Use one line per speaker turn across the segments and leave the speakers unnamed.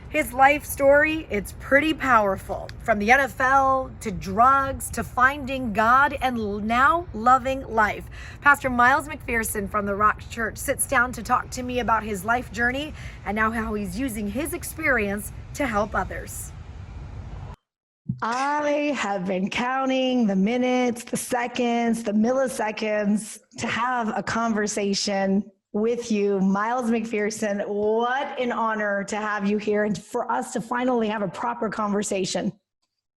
His life story, it's pretty powerful. From the NFL to drugs to finding God and now loving life. Pastor Miles McPherson from the Rock Church sits down to talk to me about his life journey and now how he's using his experience to help others. I have been counting the minutes, the seconds, the milliseconds to have a conversation with you, Miles McPherson. What an honor to have you here and for us to finally have a proper conversation.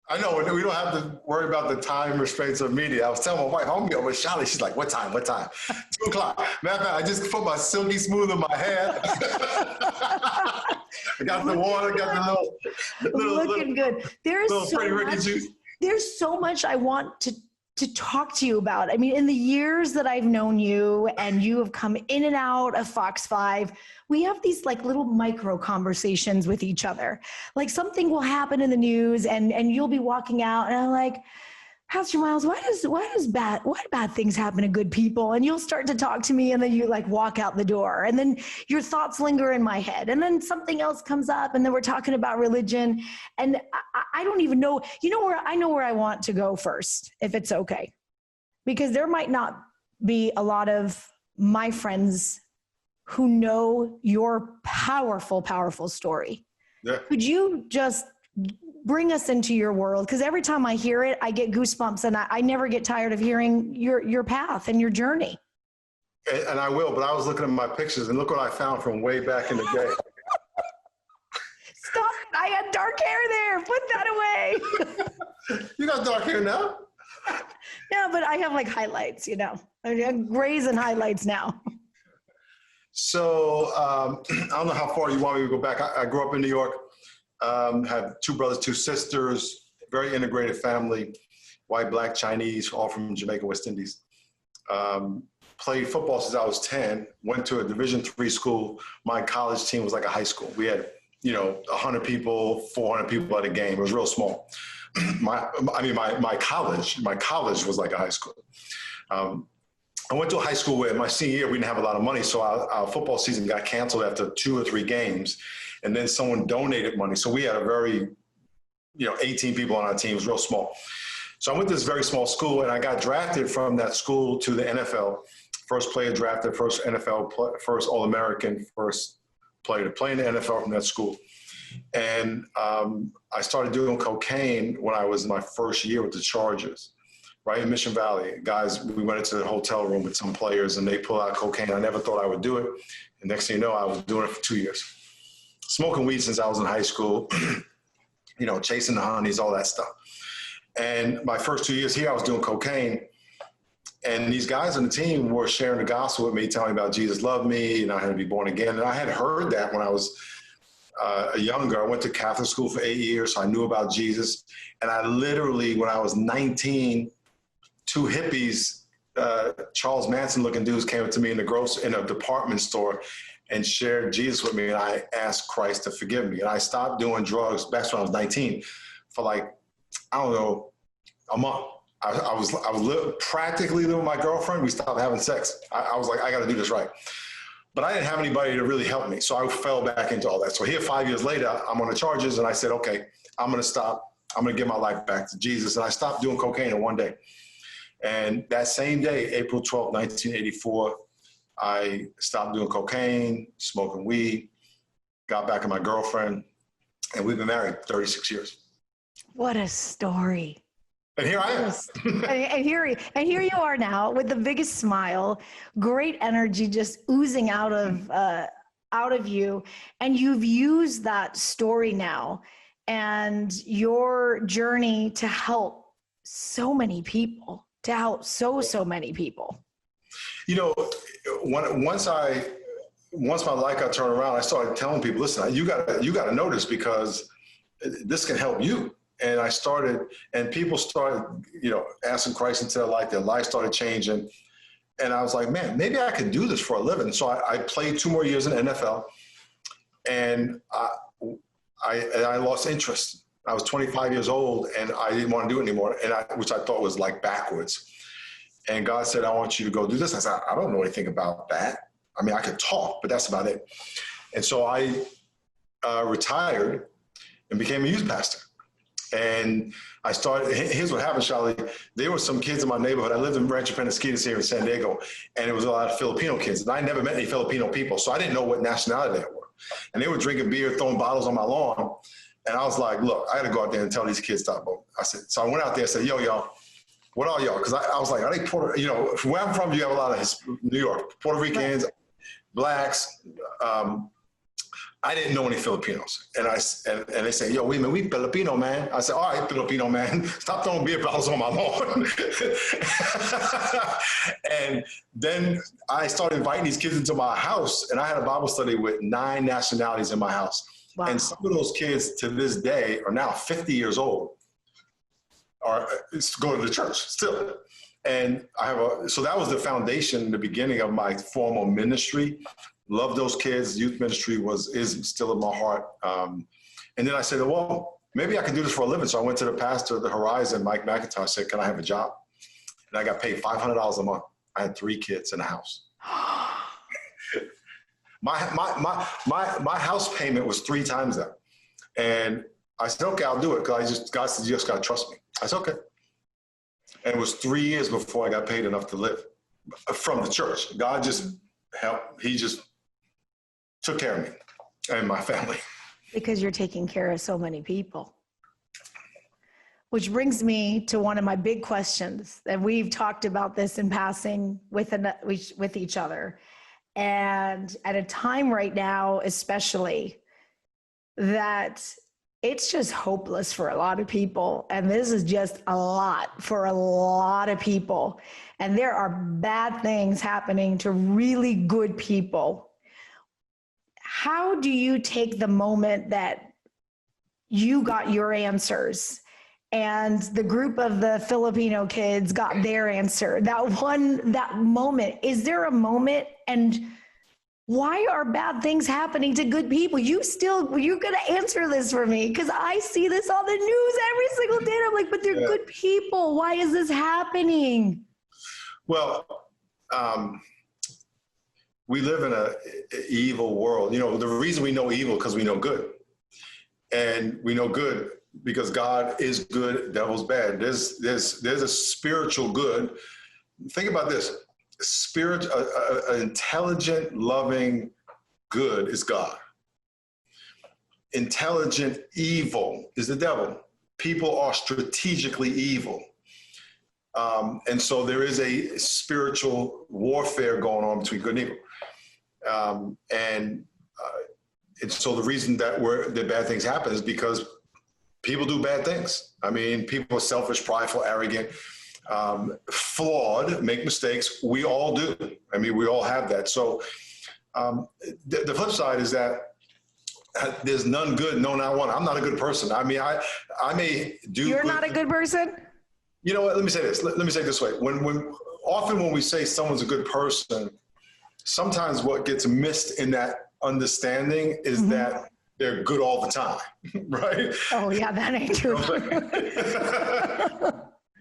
I know, we don't have to worry about the time restraints of media. I was telling my wife, homie over Charlotte, she's like, what time? 2:00. Matter of fact, I just put my silky smooth in my hair. I got the water, got the little
looking good. There's so much I want to talk to you about. I mean, in the years that I've known you and you have come in and out of Fox 5, we have these like little micro conversations with each other. Like something will happen in the news and you'll be walking out and I'm like, Pastor Miles, why bad things happen to good people? And you'll start to talk to me and then you like walk out the door and then your thoughts linger in my head and then something else comes up and then we're talking about religion and I don't even know, I know where I want to go first, if it's okay. Because there might not be a lot of my friends who know your powerful, powerful story.
Yeah.
Could you just bring us into your world? Because every time I hear it, I get goosebumps and I never get tired of hearing your path and your journey.
And I will, but I was looking at my pictures and look what I found from way back in the day.
Stop it. I had dark hair there. Put that away.
You got dark hair now?
Yeah, but I have like highlights, I mean, grays and highlights now.
So I don't know how far you want me to go back. I grew up in New York. Had 2 brothers, 2 sisters, very integrated family, white, black, Chinese, all from Jamaica, West Indies. Played football since I was 10, went to a Division III school. My college team was like a high school. We had, 100 people, 400 people at a game. It was real small. My college was like a high school. I went to a high school where my senior year, we didn't have a lot of money. So our football season got canceled after 2 or 3 games. And then someone donated money. So we had a very, 18 people on our team. It was real small. So I went to this very small school and I got drafted from that school to the NFL. First player drafted, first NFL, first All-American, first player to play in the NFL from that school. And I started doing cocaine when I was in my first year with the Chargers, right in Mission Valley. Guys, we went into the hotel room with some players and they pulled out cocaine. I never thought I would do it. And next thing you know, I was doing it for 2 years. Smoking weed since I was in high school, chasing the honeys, all that stuff. And my first 2 years here, I was doing cocaine. And these guys on the team were sharing the gospel with me, telling me about Jesus loved me and I had to be born again. And I had heard that when I was younger. I went to Catholic school for 8 years, so I knew about Jesus. And I literally, when I was 19, 2 hippies, Charles Manson looking dudes came up to me in a department store and shared Jesus with me, and I asked Christ to forgive me. And I stopped doing drugs back when I was 19 for like, I don't know, a month. I was practically living with my girlfriend. We stopped having sex. I was like, I got to do this right. But I didn't have anybody to really help me. So I fell back into all that. So here 5 years later, I'm on the charges, and I said, okay, I'm going to stop. I'm going to give my life back to Jesus. And I stopped doing cocaine in one day. And that same day, April 12, 1984, I stopped doing cocaine, smoking weed, got back with my girlfriend, and we've been married 36 years.
What a story.
And here I am.
and here you are now with the biggest smile, great energy just oozing out of you. And you've used that story now and your journey to help so many people, to help so many people.
Once my life got turned around, I started telling people, listen, you got to know this because this can help you. And I started, and people started, asking Christ into their life started changing. And I was like, man, maybe I could do this for a living. So I played 2 more years in the NFL, and I lost interest. I was 25 years old, and I didn't want to do it anymore, which I thought was like backwards. And God said, I want you to go do this. I said, I don't know anything about that. I mean, I could talk, but that's about it. And so I retired and became a youth pastor. And I started, here's what happened, Charlie. There were some kids in my neighborhood. I lived in Rancho Penasquitas here in San Diego, and it was a lot of Filipino kids. And I never met any Filipino people, so I didn't know what nationality they were. And they were drinking beer, throwing bottles on my lawn. And I was like, look, I got to go out there and tell these kids stop voting. So I went out there and said, yo, y'all, what are y'all? Because I was like, are they Puerto, from where I'm from, you have a lot of New York, Puerto Ricans, blacks. I didn't know any Filipinos. And they say, yo, wait a minute, we Filipino, man. I said, all right, Filipino, man, stop throwing beer bottles on my lawn. And then I started inviting these kids into my house, and I had a Bible study with 9 nationalities in my house. Wow. And some of those kids to this day are now 50 years old, are going to the church still. And so that was the foundation, the beginning of my formal ministry. Love those kids. Youth ministry is still in my heart. And then I said, well, maybe I can do this for a living. So I went to the pastor of the Horizon, Mike McIntosh, said, can I have a job? And I got paid $500 a month. I had 3 kids in the house. My house payment was 3 times that. And I said, okay, I'll do it. Because God said, you just got to trust me. I said, okay. And it was 3 years before I got paid enough to live from the church. God just helped. He just took care of me and my family.
Because you're taking care of so many people. Which brings me to one of my big questions, and we've talked about this in passing with each other. And at a time right now, especially, that it's just hopeless for a lot of people. And this is just a lot for a lot of people. And there are bad things happening to really good people. How do you take the moment that you got your answers and the group of the Filipino kids got their answer? That moment, is there a moment? And why are bad things happening to good people? You're going to answer this for me, because I see this on the news every single day. And I'm like, but they're good people. Why is this happening?
Well, we live in an evil world. The reason we know evil because we know good. And we know good because God is good, devil's bad. There's a spiritual good. Think about this. An intelligent, loving good is God. Intelligent evil is the devil. People are strategically evil. And so there is a spiritual warfare going on between good and evil. And so the reason that bad things happen is because people do bad things. I mean, people are selfish, prideful, arrogant, flawed, make mistakes. We all do. I mean, we all have that. So the flip side is that there's none good, no, not one. I'm not a good person. I mean, I may do.
You're not a good person?
You know what? Let me say this. Let me say it this way. Often when we say someone's a good person, sometimes what gets missed in that understanding is that they're good all the time, right?
Oh yeah, that ain't true.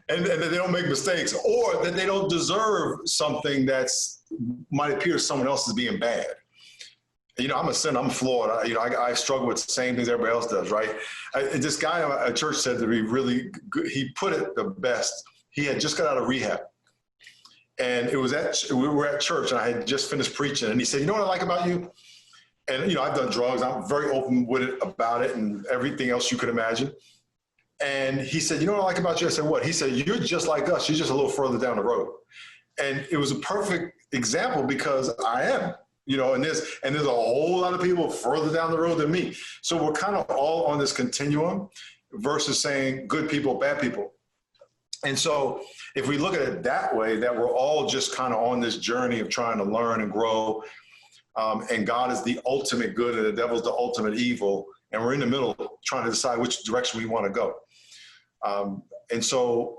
And that they don't make mistakes, or that they don't deserve something that's might appear to someone else as being bad. I'm a sinner, I'm flawed. I struggle with the same things everybody else does, right? This guy at church said to me really good, he put it the best. He had just got out of rehab. And we were at church, and I had just finished preaching, and he said, you know what I like about you? And, I've done drugs. I'm very open with it about it and everything else you could imagine. And he said, you know what I like about you? I said, what? He said, you're just like us. You're just a little further down the road. And it was a perfect example because I am, and there's a whole lot of people further down the road than me. So we're kind of all on this continuum versus saying good people, bad people. And so if we look at it that way, that we're all just kind of on this journey of trying to learn and grow, and God is the ultimate good and the devil's the ultimate evil, and we're in the middle trying to decide which direction we want to go. And so,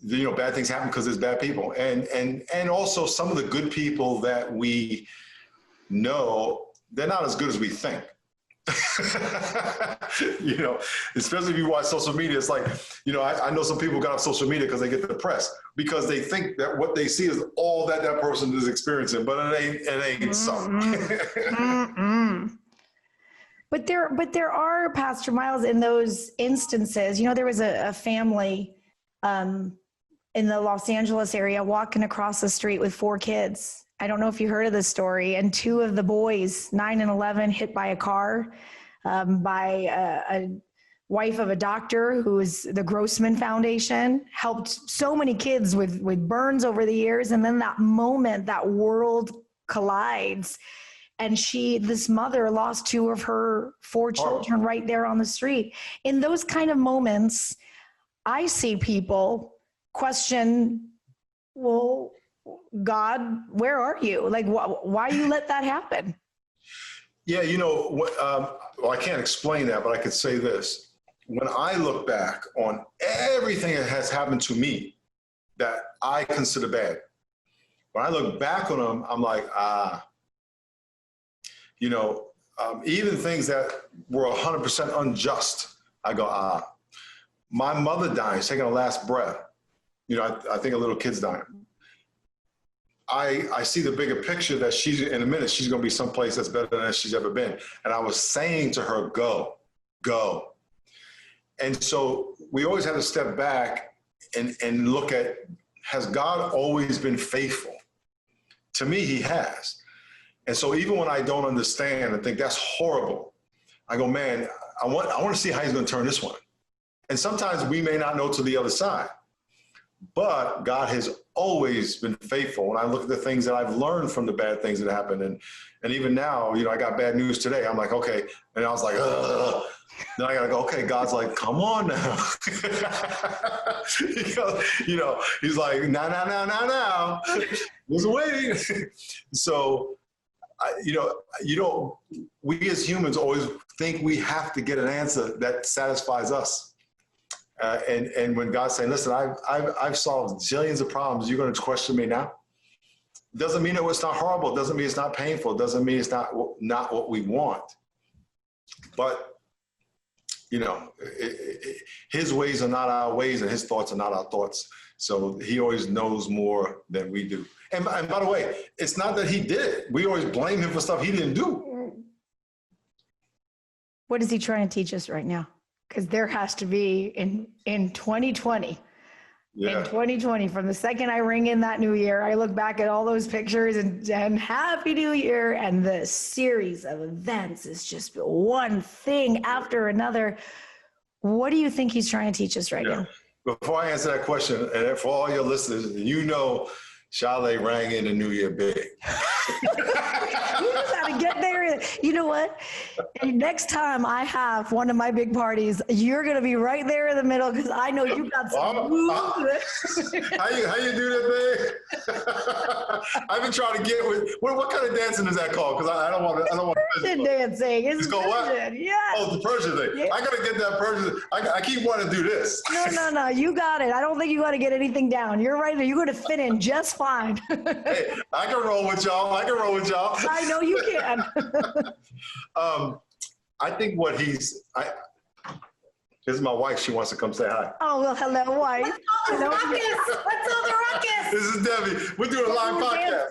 bad things happen because there's bad people. And also some of the good people that we know, they're not as good as we think. Especially if you watch social media, it's like, I know some people got off social media because they get depressed because they think that what they see is all that person is experiencing, but it ain't so.
But there are, Pastor Miles, in those instances, there was a family in the Los Angeles area walking across the street with 4 kids. I don't know if you heard of this story. And 2 of the boys, 9 and 11, hit by a car by a wife of a doctor who is the Grossman Foundation, helped so many kids with burns over the years. And then that moment, that world collides. And this mother lost 2 of her 4 children right there on the street. In those kind of moments, I see people question, well, God, where are you? Like, why you let that happen?
Yeah, well, I can't explain that, but I could say this. When I look back on everything that has happened to me that I consider bad, when I look back on them, I'm like, even things that were 100% unjust, I go, my mother dying, taking her last breath. I think a little kid's dying. I see the bigger picture that in a minute, she's going to be someplace that's better than she's ever been. And I was saying to her, go. And so we always have to step back and look at, has God always been faithful? To me, he has. And so even when I don't understand and think that's horrible, I go, man, I want to see how he's going to turn this one. And sometimes we may not know to the other side, but God has always been faithful. When I look at the things that I've learned from the bad things that happened, and even now, I got bad news today. I'm like, okay. And I was like, ugh. Then I got to go, okay, God's like, come on now. He's like, now. Just waiting. So, we as humans always think we have to get an answer that satisfies us. And when God's saying, listen, I've solved zillions of problems, you're going to question me now? Doesn't mean it's not horrible. Doesn't mean it's not painful. Doesn't mean it's not what we want. But, his ways are not our ways and his thoughts are not our thoughts. So he always knows more than we do. And by the way, it's not that he did it. We always blame him for stuff he didn't do.
What is he trying to teach us right now? Because there has to be in 2020. Yeah. In 2020, from the second I ring in that new year, I look back at all those pictures and Happy New Year, and the series of events is just one thing after another. What do you think he's trying to teach us right now?
Before I answer that question, and for all your listeners, Chalet rang in the new year big.
You just got to get there. You know what? And next time I have one of my big parties, you're going to be right there in the middle because I know you got some moves.
How you do that thing? I've been trying to get with what kind of dancing is that called? Because I don't want to.
Persian dancing.
It's called what?
Yeah.
Oh, the Persian thing. Yeah. I got to get that Persian. I keep wanting to do this.
No. You got it. I don't think you got to get anything down. You're right there. You're going to fit in just fine.
Hey, I can roll with y'all.
I know you can.
I think this is my wife. She wants to come say hi.
Oh, well, hello, wife.
What's all the ruckus?
This is Debbie. We're doing a live podcast.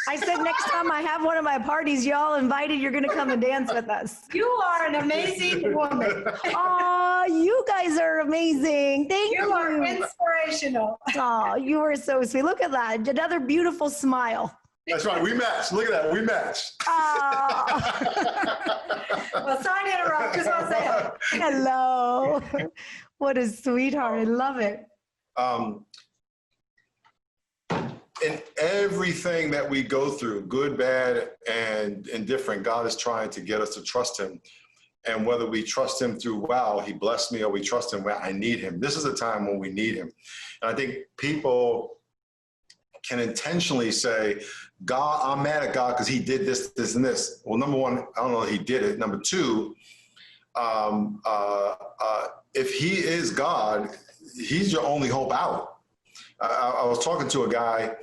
I said next time I have one of my parties, y'all invited, you're going to come and dance with us.
You are an amazing woman.
Oh, you guys are amazing. Thank you.
You are inspirational.
Oh, you are so sweet. Look at that. Another beautiful smile.
That's right. We match. Look at that. We match.
Well, sorry to interrupt. Just want to say
hello. What a sweetheart. I love it.
In everything that we go through, good, bad, and indifferent, God is trying to get us to trust him. And whether we trust him through, wow, he blessed me, or we trust him, well, I need him. This is a time when we need him. And I think people can intentionally say, God, I'm mad at God because he did this, this, and this. Well, number one, I don't know if he did it. Number two, if he is God, he's your only hope out. I was talking to a guy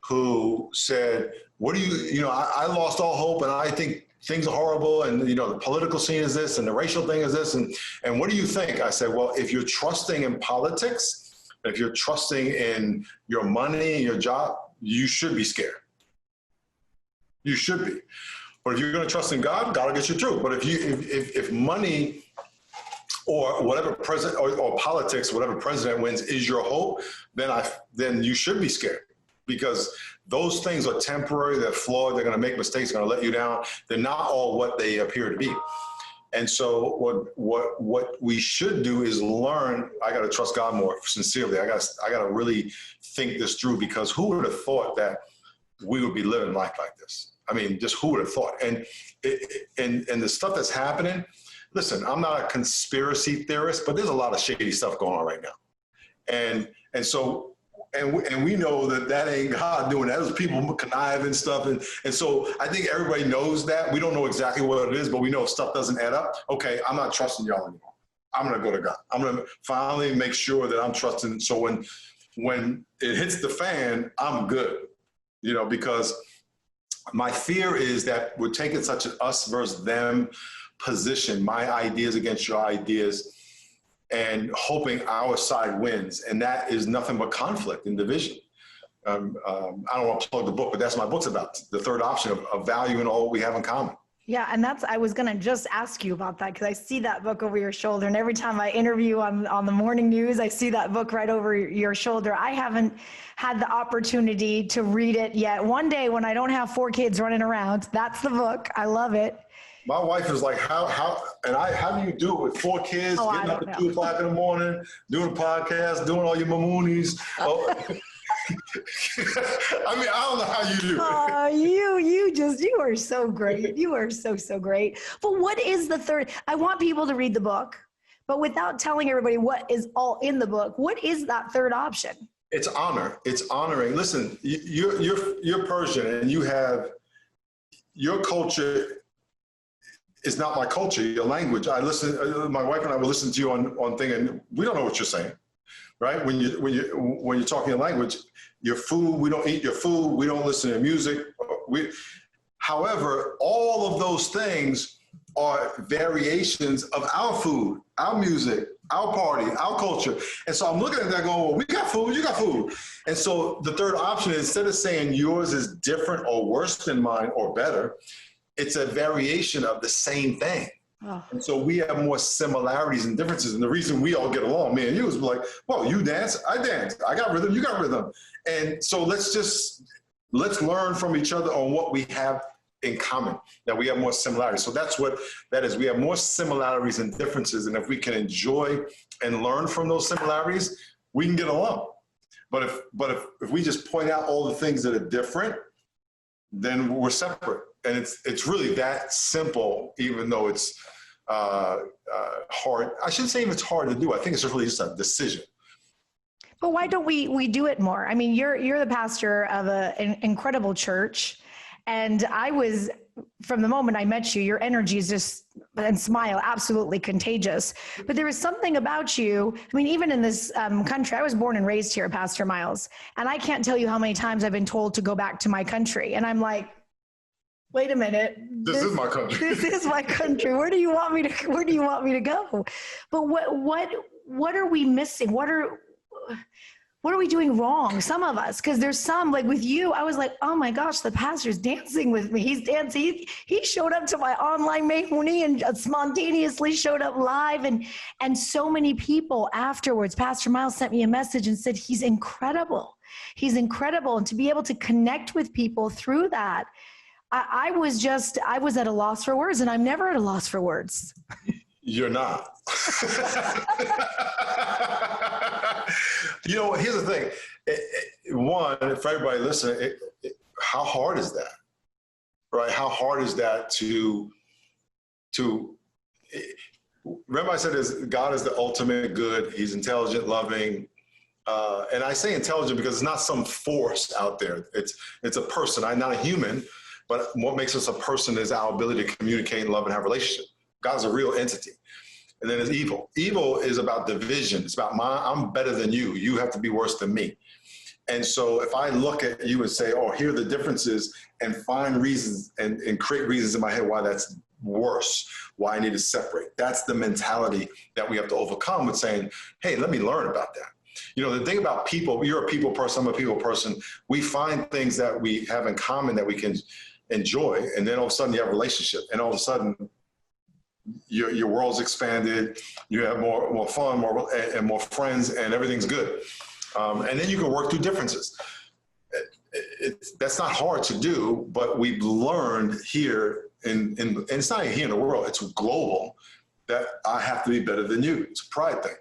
who said, what do I lost all hope and I think things are horrible and, the political scene is this and the racial thing is this. And what do you think? I said, well, if you're trusting in politics, if you're trusting in your money, your job, you should be scared. You should be. But if you're going to trust in God, God will get you through. But if money or whatever president or politics, whatever president wins is your hope, then you should be scared, because those things are temporary, they're flawed, they're going to make mistakes, they're going to let you down. They're not all what they appear to be. And so what we should do is learn. I got to trust God more sincerely. I got to really think this through, because who would have thought that we would be living life like this? I mean, just who would have thought? And the stuff that's happening, listen, I'm not a conspiracy theorist, but there's a lot of shady stuff going on right now. And so we know that ain't God doing that. There's people conniving stuff. And so I think everybody knows that. We don't know exactly what it is, but we know if stuff doesn't add up. Okay, I'm not trusting y'all anymore. I'm going to go to God. I'm going to finally make sure that I'm trusting. So when it hits the fan, I'm good, because my fear is that we're taking such an us versus them position, my ideas against your ideas, and hoping our side wins. And that is nothing but conflict and division. I don't want to plug the book, but that's what my book's about. The third option of valuing all we have in common.
Yeah, and I was going to just ask you about that, because I see that book over your shoulder. And every time I interview on the morning news, I see that book right over your shoulder. I haven't had the opportunity to read it yet. One day when I don't have 4 kids running around, that's the book. I love it.
My wife is like, how do you do it with 4 kids, getting up at 2 o'clock in the morning, doing a podcast, doing all your mammoonies? Oh. I mean, I don't know how you do it.
You are so great. You are so great. But what is the third? I want people to read the book, but without telling everybody what is all in the book, what is that third option?
It's honor. It's honoring. Listen, you're Persian, and you have your culture. It's not my culture, your language. My wife and I will listen to you on thing, and we don't know what you're saying, right? When you're talking your language, your food, we don't eat your food, we don't listen to music. However, all of those things are variations of our food, our music, our party, our culture. And so I'm looking at that going, well, we got food, you got food. And so the third option is, instead of saying yours is different or worse than mine or better, it's a variation of the same thing. Oh. And so we have more similarities and differences. And the reason we all get along, me and you, is like, well, you dance, I dance. I got rhythm, you got rhythm. And so let's learn from each other on what we have in common, that we have more similarities. So that's what that is. We have more similarities and differences. And if we can enjoy and learn from those similarities, we can get along. But if we just point out all the things that are different, then we're separate. And it's really that simple, even though it's hard. I shouldn't say if it's hard to do. I think it's really just a decision.
But why don't we do it more? I mean, you're the pastor of an incredible church, and I was, from the moment I met you, your energy is just, and smile, absolutely contagious. But there is something about you. I mean, even in this country, I was born and raised here, Pastor Miles, and I can't tell you how many times I've been told to go back to my country, and I'm like, wait a minute.
This is my country.
This is my country. Where do you want me to go? But what are we missing? What are we doing wrong? Some of us, because there's some, like with you, I was like, oh my gosh, the pastor's dancing with me. He's dancing. He showed up to my online mehuni and spontaneously showed up live. And so many people afterwards, Pastor Miles sent me a message and said, he's incredible. He's incredible. And to be able to connect with people through that, I was at a loss for words, and I'm never at a loss for words.
You're not. Here's the thing. One, for everybody listening, how hard is that? Right? How hard is that to remember I said God is the ultimate good. He's intelligent, loving. And I say intelligent because it's not some force out there. It's a person. I'm not a human. But what makes us a person is our ability to communicate and love and have a relationship. God's a real entity. And then there's evil. Evil is about division. It's about I'm better than you. You have to be worse than me. And so if I look at you and say, oh, here are the differences, and find reasons and create reasons in my head why that's worse, why I need to separate. That's the mentality that we have to overcome with saying, hey, let me learn about that. The thing about people, you're a people person, I'm a people person. We find things that we have in common that we can and joy. And then all of a sudden you have a relationship, and all of a sudden your world's expanded. You have more fun, and more friends, and everything's good. And then you can work through differences. That's not hard to do, but we've learned here and it's not here in the world, it's global, that I have to be better than you. It's a pride thing.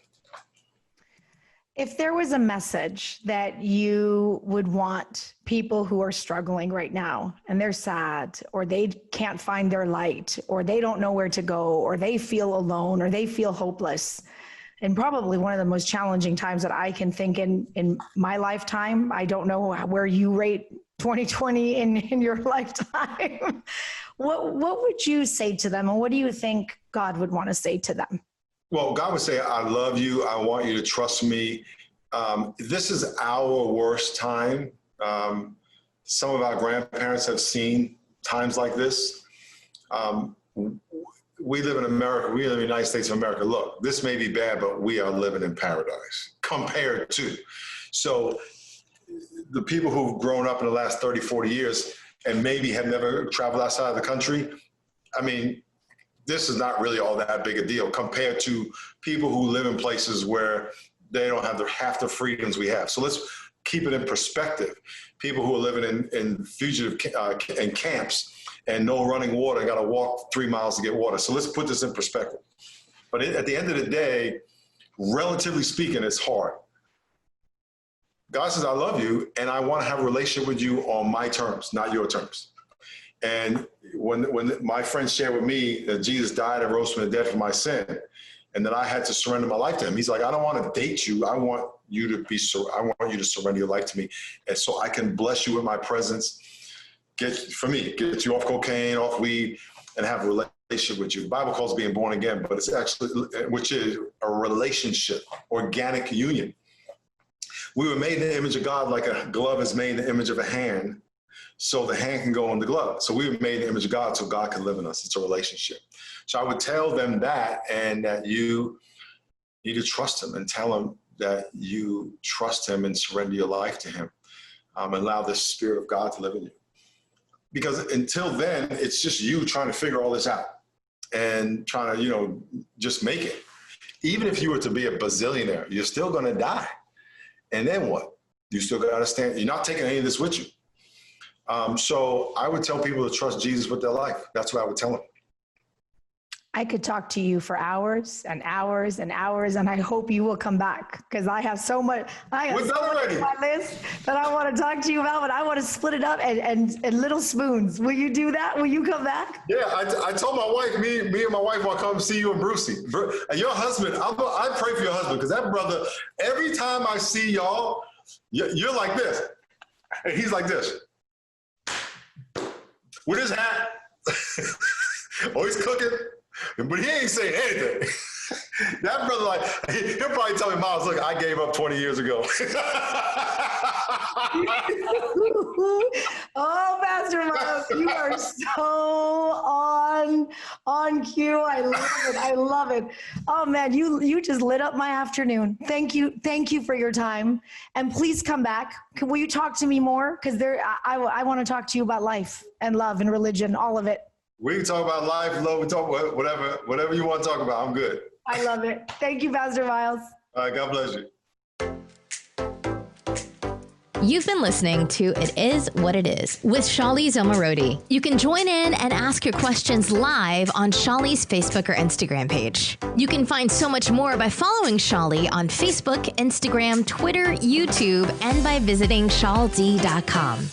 If there was a message that you would want people who are struggling right now and they're sad, or they can't find their light, or they don't know where to go, or they feel alone, or they feel hopeless, and probably one of the most challenging times that I can think in my lifetime, I don't know where you rate 2020 in your lifetime. What would you say to them, and what do you think God would want to say to them?
Well, God would say, I love you. I want you to trust me. This is our worst time. Some of our grandparents have seen times like this. We live in America. We live in the United States of America. Look, this may be bad, but we are living in paradise compared to. So the people who've grown up in the last 30, 40 years and maybe have never traveled outside of the country, I mean, this is not really all that big a deal compared to people who live in places where they don't have half the freedoms we have. So let's keep it in perspective. People who are living in fugitive in camps and no running water, got to walk 3 miles to get water. So let's put this in perspective. But at the end of the day, relatively speaking, it's hard. God says, I love you, and I want to have a relationship with you on my terms, not your terms. And when my friend shared with me that Jesus died and rose from the dead for my sin, and that I had to surrender my life to him, he's like, I don't want to date you. I want you to surrender your life to me. And so I can bless you with my presence, get you off cocaine, off weed, and have a relationship with you. The Bible calls it being born again, but it's actually, which is a relationship, organic union. We were made in the image of God, like a glove is made in the image of a hand, so the hand can go in the glove. So we were made in the image of God, so God can live in us. It's a relationship. So I would tell them that, and that you need to trust him, and tell him that you trust him and surrender your life to him. Allow the Spirit of God to live in you. Because until then, it's just you trying to figure all this out and trying to, just make it. Even if you were to be a bazillionaire, you're still going to die. And then what? You still got to stand. You're not taking any of this with you. So I would tell people to trust Jesus with their life. That's what I would tell them.
I could talk to you for hours and hours and hours, and I hope you will come back, because I have so much. I have so much on my list that I want to talk to you about, but I want to split it up and little spoons. Will you do that? Will you come back?
Yeah, I told my wife, me and my wife want to come see you and Brucey. And your husband, I pray for your husband, because that brother, every time I see y'all, you're like this. And he's like this. With his hat. Oh, he's cooking. But he ain't saying anything. That brother, he'll probably tell me, Miles, look, I gave up 20 years ago.
Oh, Pastor Miles, you are so on cue. I love it. I love it. Oh man, you just lit up my afternoon. Thank you for your time. And please come back. Will you talk to me more? Because I want to talk to you about life and love and religion, all of it.
We can talk about life, love, we talk about whatever you want to talk about. I'm good.
I love it. Thank you, Pastor Miles.
All right, God bless you.
You've been listening to It Is What It Is with Shali Zomarodi. You can join in and ask your questions live on Shali's Facebook or Instagram page. You can find so much more by following Shali on Facebook, Instagram, Twitter, YouTube, and by visiting shalD.com.